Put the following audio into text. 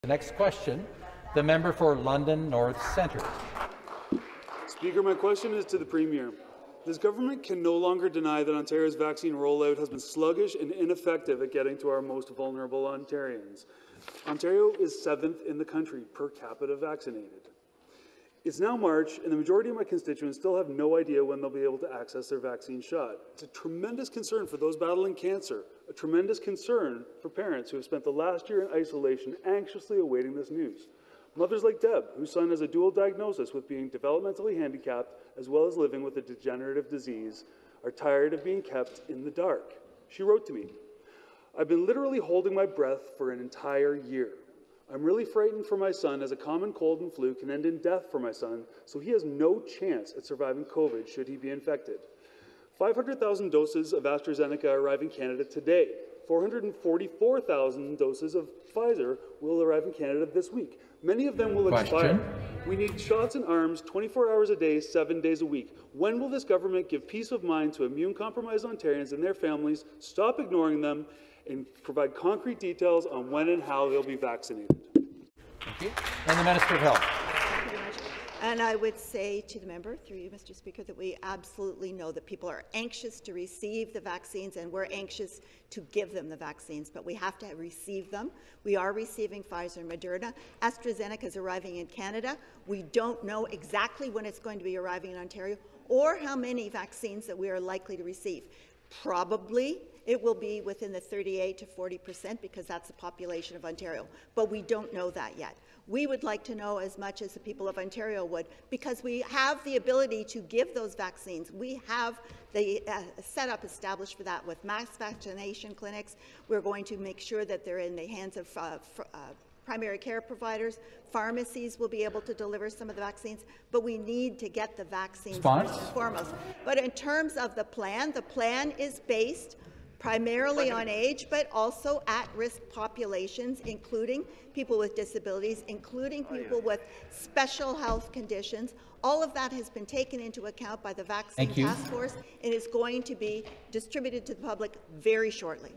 The next question, the member for London North Centre. Speaker, my question is to the Premier. This government can no longer deny that Ontario's vaccine rollout has been sluggish and ineffective at getting to our most vulnerable Ontarians. Ontario is 7th in the country per capita vaccinated. It's now March, and the majority of my constituents still have no idea when they'll be able to access their vaccine shot. It's a tremendous concern for those battling cancer, a tremendous concern for parents who have spent the last year in isolation anxiously awaiting this news. Mothers like Deb, whose son has a dual diagnosis with being developmentally handicapped as well as living with a degenerative disease, are tired of being kept in the dark. She wrote to me, "I've been literally holding my breath for an entire year. I'm really frightened for my son as a common cold and flu can end in death for my son, so he has no chance at surviving COVID should he be infected. 500,000 doses of AstraZeneca arrive in Canada today. 444,000 doses of Pfizer will arrive in Canada this week. Many of them will expire. We need shots in arms 24 hours a day, 7 days a week. When will this government give peace of mind to immune-compromised Ontarians and their families, stop ignoring them, and provide concrete details on when and how they'll be vaccinated?" Thank you. And the Minister of Health. Thank you very much. And I would say to the member, through you, Mr. Speaker, that we absolutely know that people are anxious to receive the vaccines, and we're anxious to give them the vaccines, but we have to receive them. We are receiving Pfizer and Moderna. AstraZeneca is arriving in Canada. We don't know exactly when it's going to be arriving in Ontario or how many vaccines that we are likely to receive. Probably it will be within the 38 to 40% because that's the population of Ontario, but we don't know that yet. We would like to know as much as the people of Ontario would, because we have the ability to give those vaccines. We have the setup established for that with mass vaccination clinics. We're going to make sure that they're in the hands of primary care providers. Pharmacies will be able to deliver some of the vaccines, but we need to get the vaccines first and foremost. But in terms of the plan is based primarily on age, but also at-risk populations, including people with disabilities, including people with special health conditions. All of that has been taken into account by the Vaccine Task Force and is going to be distributed to the public very shortly.